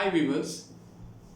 Hi viewers,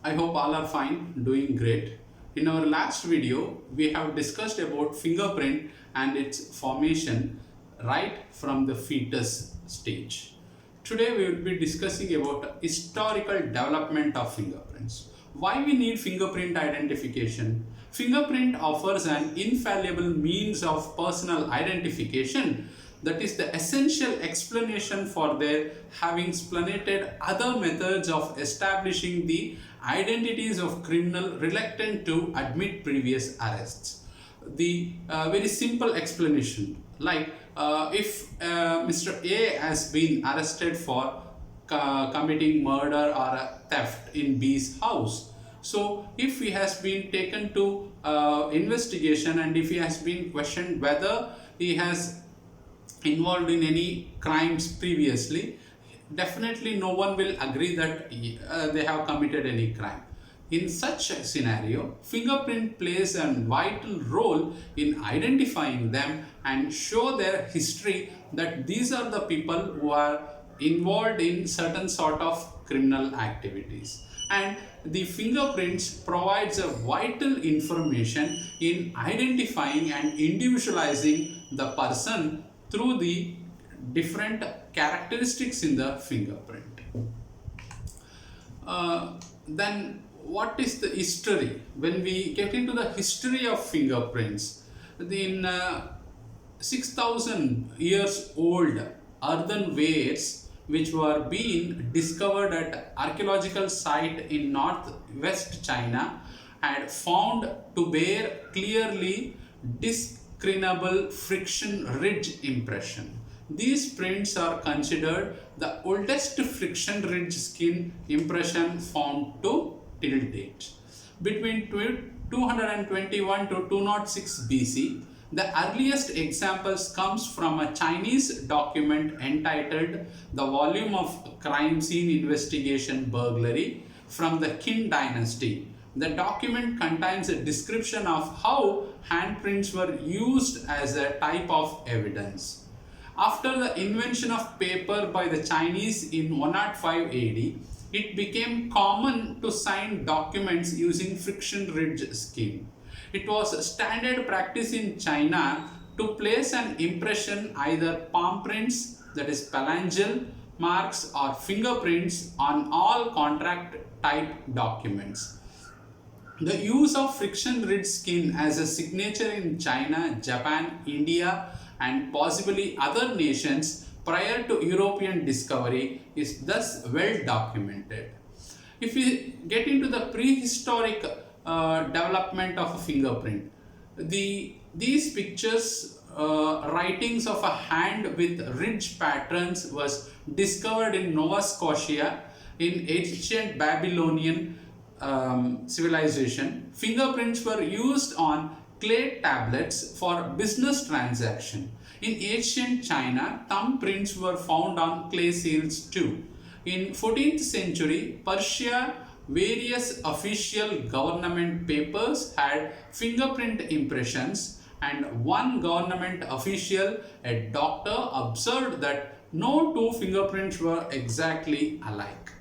I hope all are fine, doing great. In our last video, we have discussed about fingerprint and its formation right from the fetus stage. Today we will be discussing about historical development of fingerprints. Why we need fingerprint identification? Fingerprint offers an infallible means of personal identification, that is the essential explanation for their having splanated other methods of establishing the identities of criminal reluctant to admit previous arrests. The very simple explanation, like if Mr. A has been arrested for committing murder or a theft in B's house. So if he has been taken to investigation and if he has been questioned whether he has involved in any crimes previously, definitely no one will agree that they have committed any crime. In such a scenario, fingerprint plays a vital role in identifying them and show their history, that these are the people who are involved in certain sort of criminal activities. And the fingerprints provides a vital information in identifying and individualizing the person through the different characteristics in the fingerprint. Then what is the history? When we get into the history of fingerprints, in 6,000 years old earthenwares which were being discovered at archaeological site in northwest China had found to bear clearly discernible friction ridge impression. These prints are considered the oldest friction ridge skin impression found to till date. Between 221 to 206 BC, the earliest examples comes from a Chinese document entitled The Volume of Crime Scene Investigation Burglary from the Qin Dynasty. The document contains a description of how handprints were used as a type of evidence. After the invention of paper by the Chinese in 105 AD, it became common to sign documents using friction ridge skin. It was a standard practice in China to place an impression, either palm prints, that is phalangeal marks, or fingerprints on all contract type documents. The use of friction ridge skin as a signature in China, Japan, India, and possibly other nations prior to European discovery is thus well documented. If we get into the prehistoric development of a fingerprint, these pictures, writings of a hand with ridge patterns was discovered in Nova Scotia in ancient Babylonian civilization. Fingerprints were used on clay tablets for business transaction. In ancient China, thumb prints were found on clay seals too. In 14th century, Persia, various official government papers had fingerprint impressions, and one government official, a doctor, observed that no two fingerprints were exactly alike.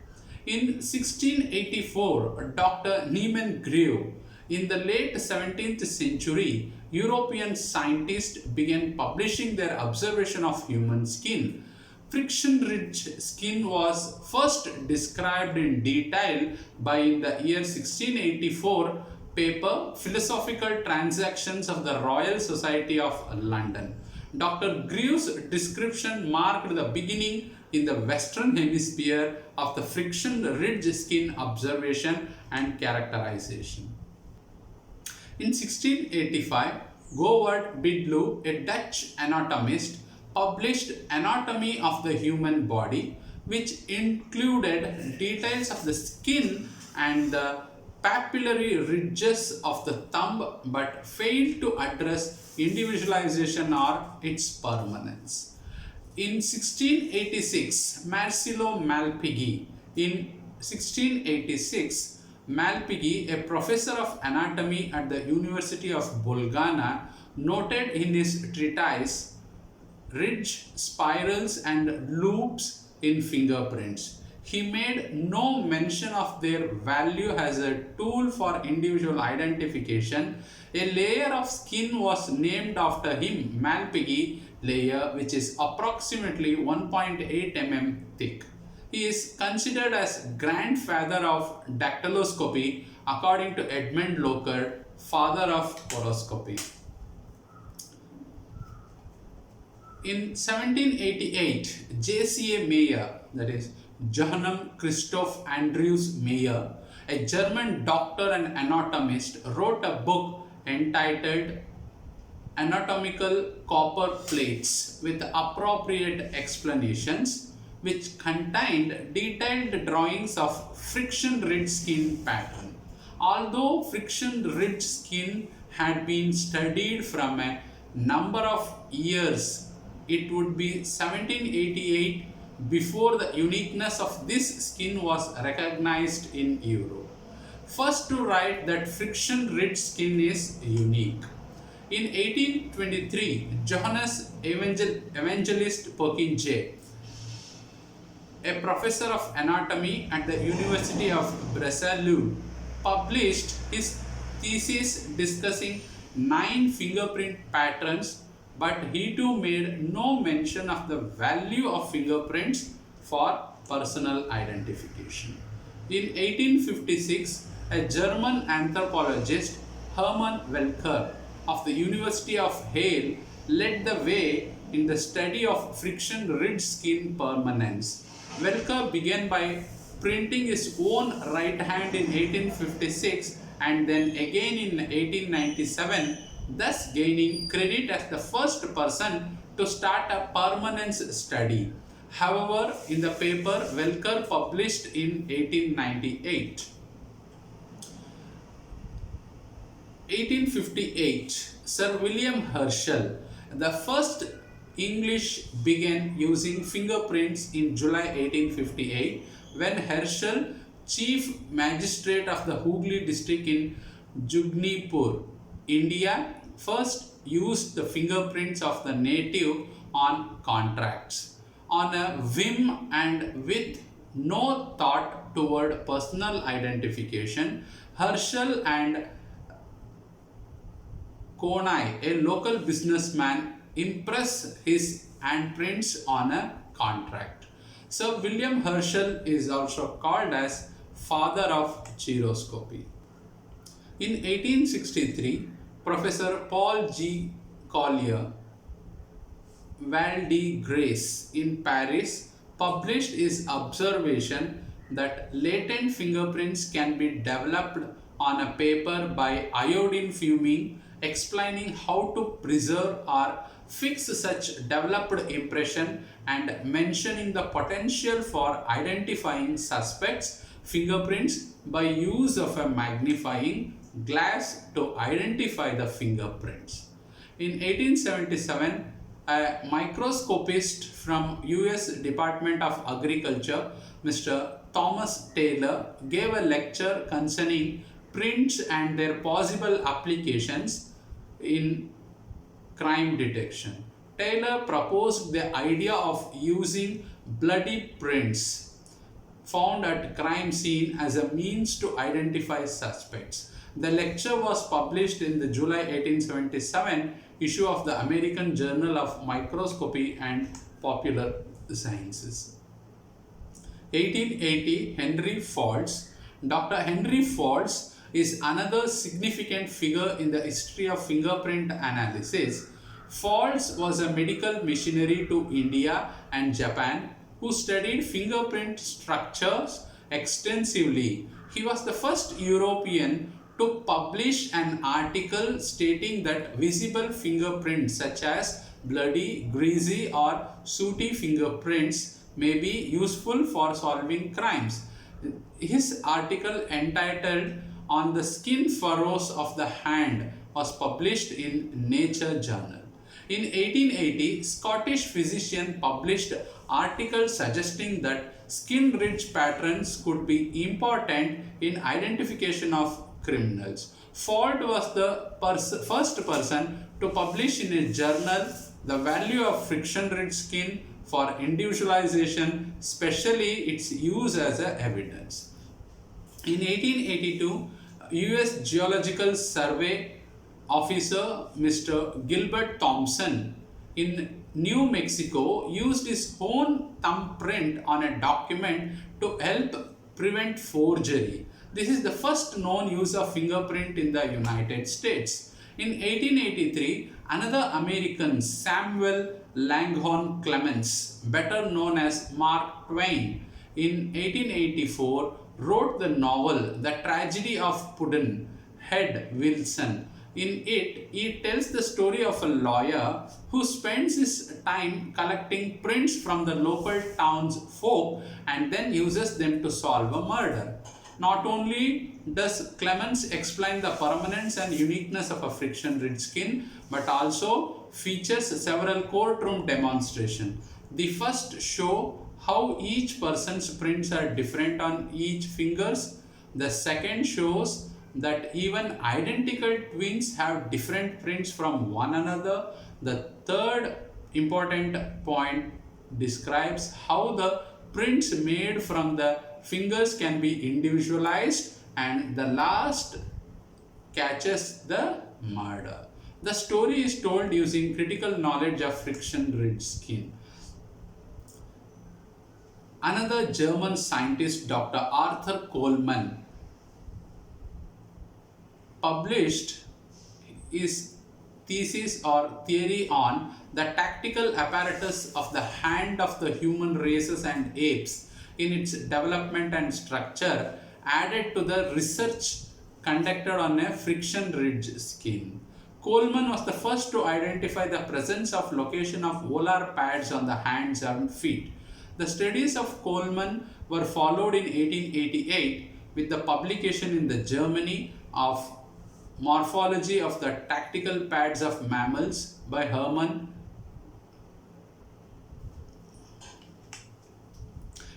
In 1684, Dr. Niemann Greve. In the late 17th century, European scientists began publishing their observation of human skin. Friction ridge skin was first described in detail by, in the year 1684, paper Philosophical Transactions of the Royal Society of London. Dr. Greve's description marked the beginning in the Western Hemisphere of the friction ridge skin observation and characterization. In 1685, Govert Bidloo, a Dutch anatomist, published Anatomy of the Human Body, which included details of the skin and the papillary ridges of the thumb, but failed to address individualization or its permanence. In 1686, Marcello Malpighi. In 1686, Malpighi, a professor of anatomy at the University of Bologna, noted in his treatise ridge, spirals and loops in fingerprints. He made no mention of their value as a tool for individual identification. A layer of skin was named after him, Malpighi layer, which is approximately 1.8 mm thick. He is considered as grandfather of dactyloscopy according to Edmund Locker, father of poroscopy. In 1788, J.C.A. Mayer, that is Johann Christoph Andrews Mayer, a German doctor and anatomist, wrote a book entitled Anatomical Copper Plates with appropriate explanations, which contained detailed drawings of friction-ridged skin pattern. Although friction-ridged skin had been studied from a number of years, it would be 1788 before the uniqueness of this skin was recognized in Europe. First to write that friction-ridged skin is unique. In 1823, Johannes Evangelist Perkin J., a professor of anatomy at the University of Breslau, published his thesis discussing 9 fingerprint patterns, but he too made no mention of the value of fingerprints for personal identification. In 1856, a German anthropologist, Hermann Welker of the University of Halle, led the way in the study of friction-ridged skin permanence. Welker began by printing his own right hand in 1856 and then again in 1897, thus gaining credit as the first person to start a permanence study. However, in the paper Welker published in 1898. 1858, Sir William Herschel, the first English, began using fingerprints in July 1858 when Herschel, Chief Magistrate of the Hooghly district in Jugnipur, India, first used the fingerprints of the native on contracts. On a whim and with no thought toward personal identification, Herschel and Konai, a local businessman, impressed his handprints on a contract. Sir William Herschel is also called as father of gyroscopy. In 1863, Professor Paul G. Collier, Val de Grace in Paris, published his observation that latent fingerprints can be developed on a paper by iodine fuming, explaining how to preserve or fix such developed impression and mentioning the potential for identifying suspects' fingerprints by use of a magnifying glass to identify the fingerprints. In 1877, a microscopist from US Department of Agriculture, Mr. Thomas Taylor, gave a lecture concerning prints and their possible applications in crime detection. Taylor proposed the idea of using bloody prints found at crime scene as a means to identify suspects. The lecture was published in the July 1877 issue of the American Journal of Microscopy and Popular Sciences. 1880, Henry Faulds. Dr. Henry Faulds is another significant figure in the history of fingerprint analysis. Faulds was a medical missionary to India and Japan who studied fingerprint structures extensively. He was the first European to publish an article stating that visible fingerprints such as bloody, greasy or sooty fingerprints may be useful for solving crimes. His article entitled "On the Skin Furrows of the Hand" was published in Nature Journal. In 1880, Scottish physician published articles suggesting that skin ridge patterns could be important in identification of criminals. Faulds was the first person to publish in a journal the value of friction ridge skin for individualization, especially its use as a evidence. In 1882, US Geological Survey officer Mr. Gilbert Thompson in New Mexico used his own thumbprint on a document to help prevent forgery. This is the first known use of fingerprint in the United States. In 1883, another American, Samuel Langhorne Clemens, better known as Mark Twain, in 1884 wrote the novel The Tragedy of Pudd'nhead Wilson. In it, he tells the story of a lawyer who spends his time collecting prints from the local townsfolk and then uses them to solve a murder. Not only does Clemens explain the permanence and uniqueness of a friction-ridged skin, but also features several courtroom demonstrations. The first show how each person's prints are different on each fingers. The second shows that even identical twins have different prints from one another. The third important point describes how the prints made from the fingers can be individualized, and the last catches the murder. The story is told using critical knowledge of friction-ridged skin. Another German scientist, Dr. Arthur Coleman, published his thesis or theory on the tactical apparatus of the hand of the human races and apes in its development and structure, added to the research conducted on a friction-ridged skin. Coleman was the first to identify the presence of location of volar pads on the hands and feet. The studies of Coleman were followed in 1888 with the publication in the Germany of Morphology of the Tactical Pads of Mammals by Hermann.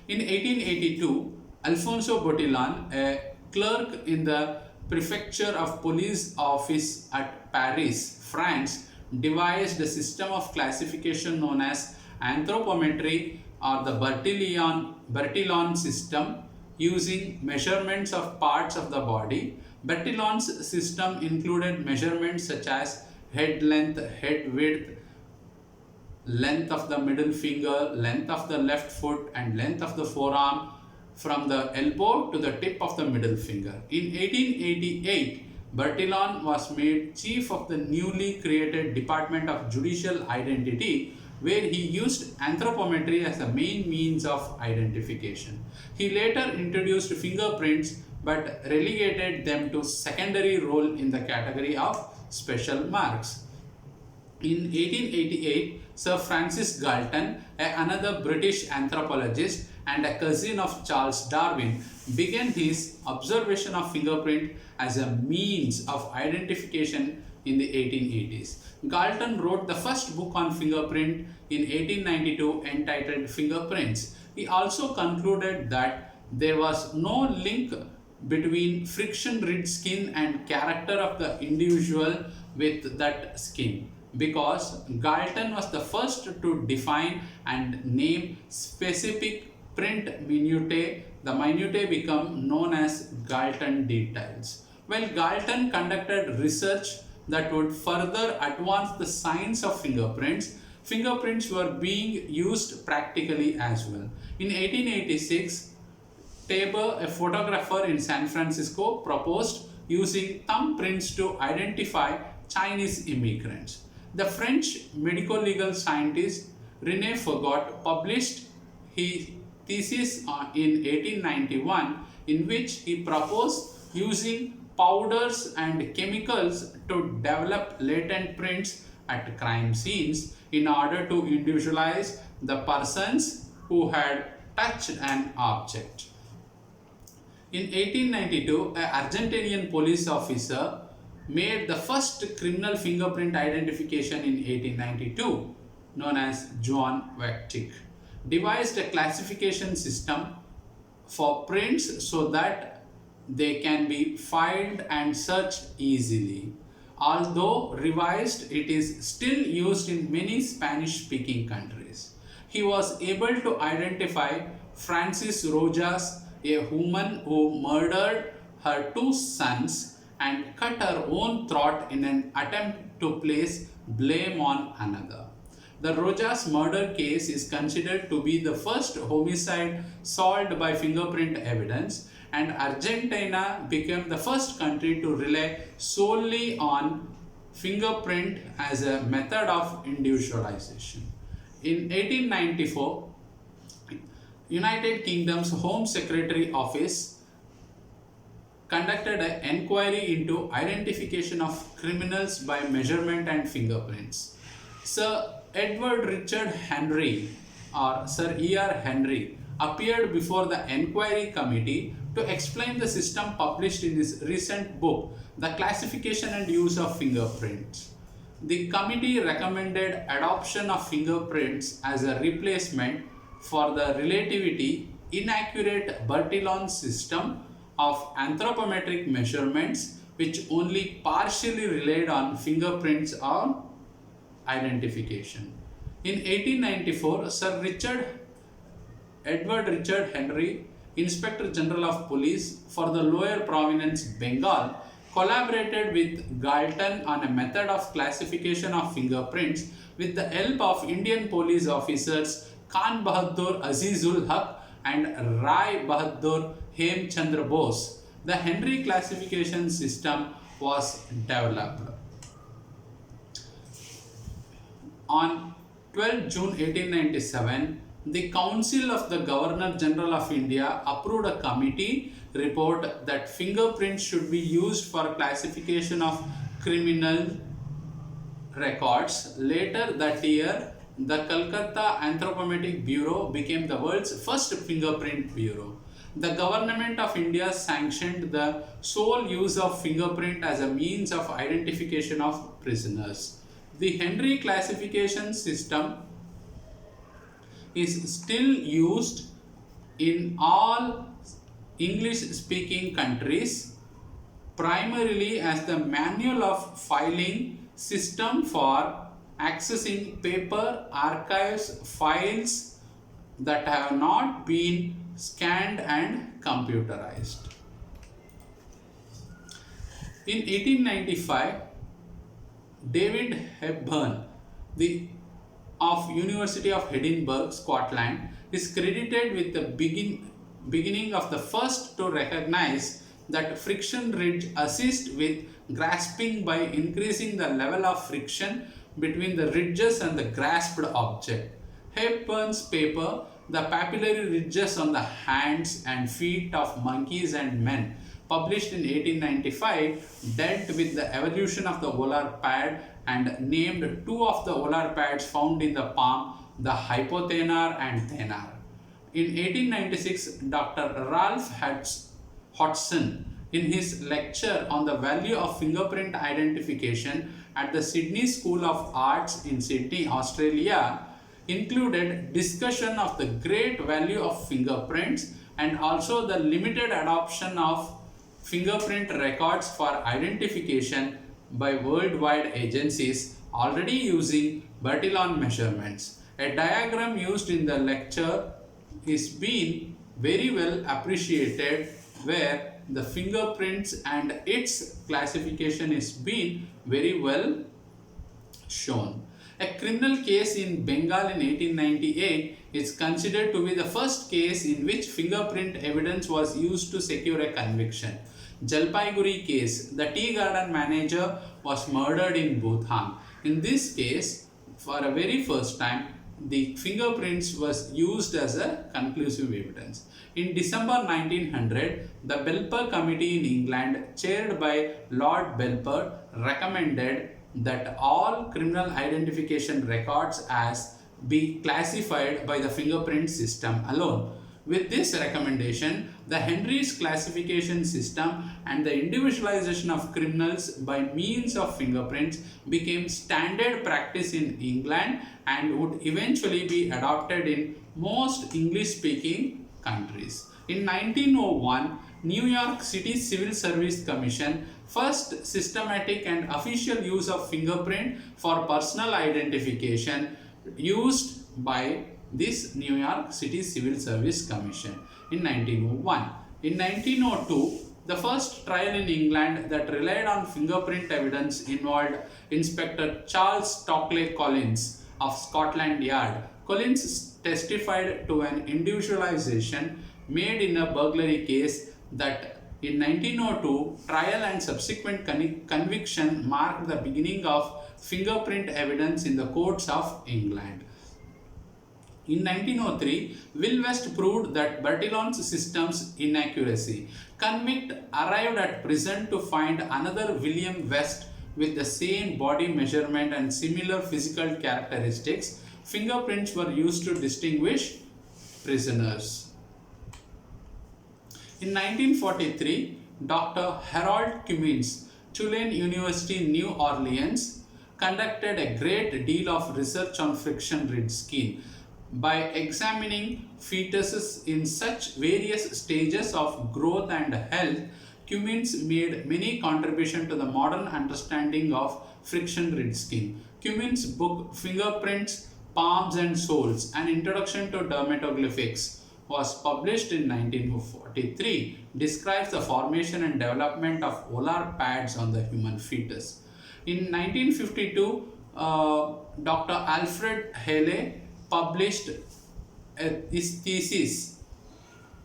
In 1882, Alfonso Bottillon, a clerk in the Prefecture of Police office at Paris, France, devised a system of classification known as Anthropometry or the Bertillon system, using measurements of parts of the body. Bertillon's system included measurements such as head length, head width, length of the middle finger, length of the left foot, and length of the forearm from the elbow to the tip of the middle finger. In 1888, Bertillon was made chief of the newly created Department of Judicial Identity, where he used anthropometry as the main means of identification. He later introduced fingerprints but relegated them to secondary role in the category of special marks. In 1888, Sir Francis Galton, another British anthropologist and a cousin of Charles Darwin, began his observation of fingerprint as a means of identification in the 1880s. Galton wrote the first book on fingerprint in 1892 entitled Fingerprints. He also concluded that there was no link between friction-ridged skin and character of the individual with that skin, because Galton was the first to define and name specific print minutiae. The minutiae become known as Galton details. While Galton conducted research that would further advance the science of fingerprints, fingerprints were being used practically as well. In 1886, Tabor, a photographer in San Francisco, proposed using thumbprints to identify Chinese immigrants. The French medico-legal scientist René Forgot published his thesis in 1891, in which he proposed using powders and chemicals to develop latent prints at crime scenes in order to individualize the persons who had touched an object. In 1892, an Argentinian police officer made the first criminal fingerprint identification in 1892, known as Joan Wachtig, devised a classification system for prints so that they can be filed and searched easily. Although revised, it is still used in many Spanish-speaking countries. he was able to identify Frances Rojas, a woman who murdered her two sons and cut her own throat in an attempt to place blame on another. The Rojas murder case is considered to be the first homicide solved by fingerprint evidence, and Argentina became the first country to rely solely on fingerprint as a method of individualization. In 1894, United Kingdom's Home Secretary Office conducted an inquiry into identification of criminals by measurement and fingerprints. Sir Edward Richard Henry, or Sir E.R. Henry, appeared before the inquiry committee to explain the system published in his recent book, The Classification and Use of Fingerprints. The committee recommended adoption of fingerprints as a replacement for the relatively inaccurate Bertillon system of anthropometric measurements, which only partially relied on fingerprints or identification. In 1894, Sir Edward Richard Henry, Inspector General of Police for the Lower Province, Bengal, collaborated with Galton on a method of classification of fingerprints with the help of Indian police officers Khan Bahadur Azizul Haque and Rai Bahadur Hemchandra Bose. The Henry classification system was developed. On 12 June 1897, the Council of the Governor General of India approved a committee report that fingerprints should be used for classification of criminal records. Later that year, the Calcutta Anthropometric Bureau became the world's first fingerprint bureau. The Government of India sanctioned the sole use of fingerprint as a means of identification of prisoners. The Henry classification system is still used in all English-speaking countries, primarily as the manual of filing system for accessing paper archives files that have not been scanned and computerized. In 1895, David Hepburn, of University of Edinburgh, Scotland, is credited with the beginning of the first to recognize that friction ridge assists with grasping by increasing the level of friction between the ridges and the grasped object. Hepburn's paper, The Papillary Ridges on the Hands and Feet of Monkeys and Men, published in 1895, dealt with the evolution of the volar pad and named two of the volar pads found in the palm, the hypothenar and thenar. In 1896, Dr. Ralph Hodgson, in his lecture on the value of fingerprint identification at the Sydney School of Arts in Sydney, Australia, included discussion of the great value of fingerprints and also the limited adoption of fingerprint records for identification by worldwide agencies already using Bertillon measurements. A diagram used in the lecture is being very well appreciated, where the fingerprints and its classification is being very well shown. A criminal case in Bengal in 1898 is considered to be the first case in which fingerprint evidence was used to secure a conviction. Jalpaiguri case, the tea garden manager was murdered in Bhutan. In this case, for a very first time, the fingerprints was used as a conclusive evidence. In December 1900, the Belper Committee in England, chaired by Lord Belper, recommended that all criminal identification records as be classified by the fingerprint system alone. With this recommendation, the Henry's classification system and the individualization of criminals by means of fingerprints became standard practice in England and would eventually be adopted in most English-speaking countries. In 1901, New York City Civil Service Commission first systematic and official use of fingerprint for personal identification used by this New York City Civil Service Commission in 1901. In 1902, the first trial in England that relied on fingerprint evidence involved Inspector Charles Stockley Collins of Scotland Yard. Collins testified to an individualization made in a burglary case that in 1902, trial and subsequent conviction marked the beginning of fingerprint evidence in the courts of England. In 1903, Will West proved that Bertillon's system's inaccuracy. Convict arrived at prison to find another William West with the same body measurement and similar physical characteristics. Fingerprints were used to distinguish prisoners. In 1943, Dr. Harold Cummins, Tulane University, New Orleans, conducted a great deal of research on friction ridge skin. By examining fetuses in such various stages of growth and health, Cummins made many contributions to the modern understanding of friction ridge skin. Cummins' book Fingerprints, Palms and Soles, An Introduction to Dermatoglyphics, was published in 1943, describes the formation and development of volar pads on the human fetus. In 1952, Dr. Alfred Haley published his thesis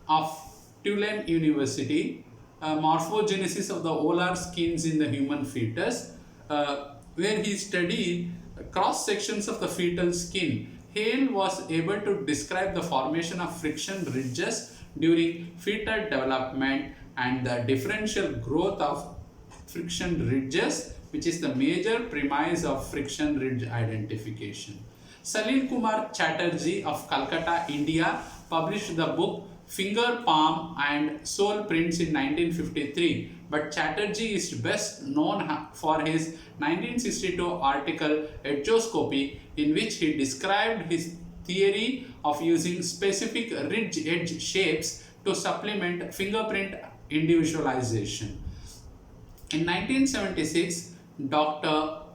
of Tulane University, Morphogenesis of the Volar Skins in the Human Fetus, where he studied cross sections of the fetal skin. Hale was able to describe the formation of friction ridges during fetal development and the differential growth of friction ridges, which is the major premise of friction ridge identification. Salil Kumar Chatterjee of Calcutta, India, published the book Finger, Palm and Sole Prints in 1953, but Chatterjee is best known for his 1962 article Edgeoscopy, in which he described his theory of using specific ridge edge shapes to supplement fingerprint individualization. In 1976, Dr.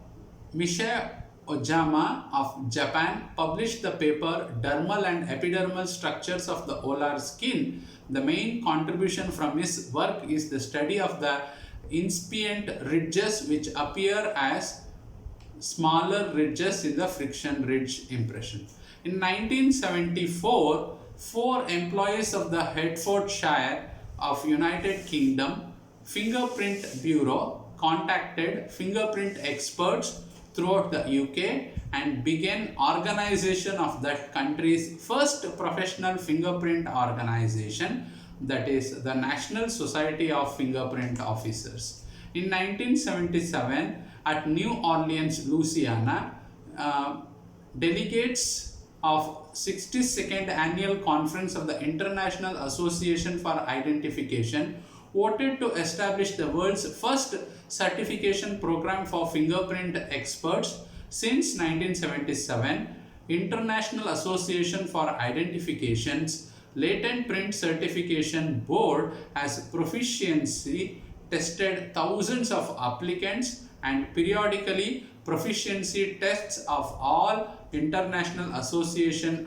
Michio Ojama of Japan published the paper Dermal and Epidermal Structures of the Volar Skin. The main contribution from his work is the study of the incipient ridges which appear as smaller ridges in the friction ridge impression. In 1974, 4 employees of the Hertfordshire of United Kingdom Fingerprint Bureau contacted fingerprint experts throughout the UK and began organization of that country's first professional fingerprint organization, that is the National Society of Fingerprint Officers. In 1977, at New Orleans, Louisiana, delegates of 62nd Annual Conference of the International Association for Identification voted to establish the world's first certification program for fingerprint experts. Since 1977, International Association for Identification's Latent Print Certification Board has proficiency tested thousands of applicants and periodically proficiency tests of all International Association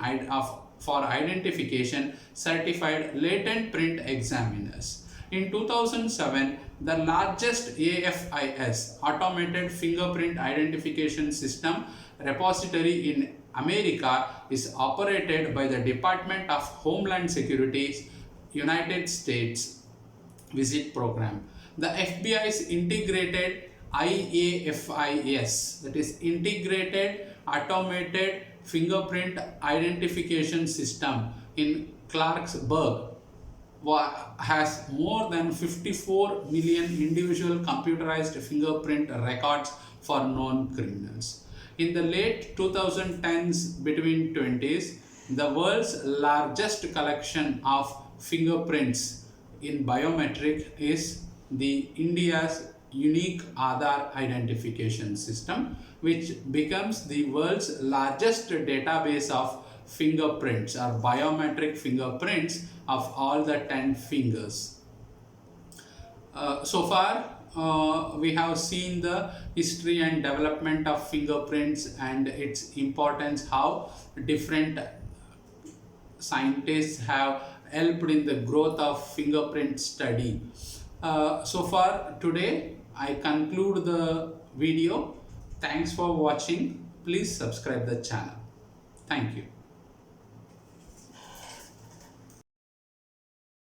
for Identification certified latent print examiners. In 2007, the largest AFIS, Automated Fingerprint Identification System repository in America, is operated by the Department of Homeland Security's United States Visit Program. The FBI's integrated IAFIS, that is Integrated Automated Fingerprint Identification System in Clarksburg, has more than 54 million individual computerized fingerprint records for known criminals. In the late 2010s, between 20s, the world's largest collection of fingerprints in biometric is the India's unique Aadhaar identification system, which becomes the world's largest database of fingerprints or biometric fingerprints of all the 10 fingers. So far, we have seen the history and development of fingerprints and its importance, how different scientists have helped in the growth of fingerprint study. So far today, I conclude the video. Thanks for watching. Please subscribe the channel. Thank you.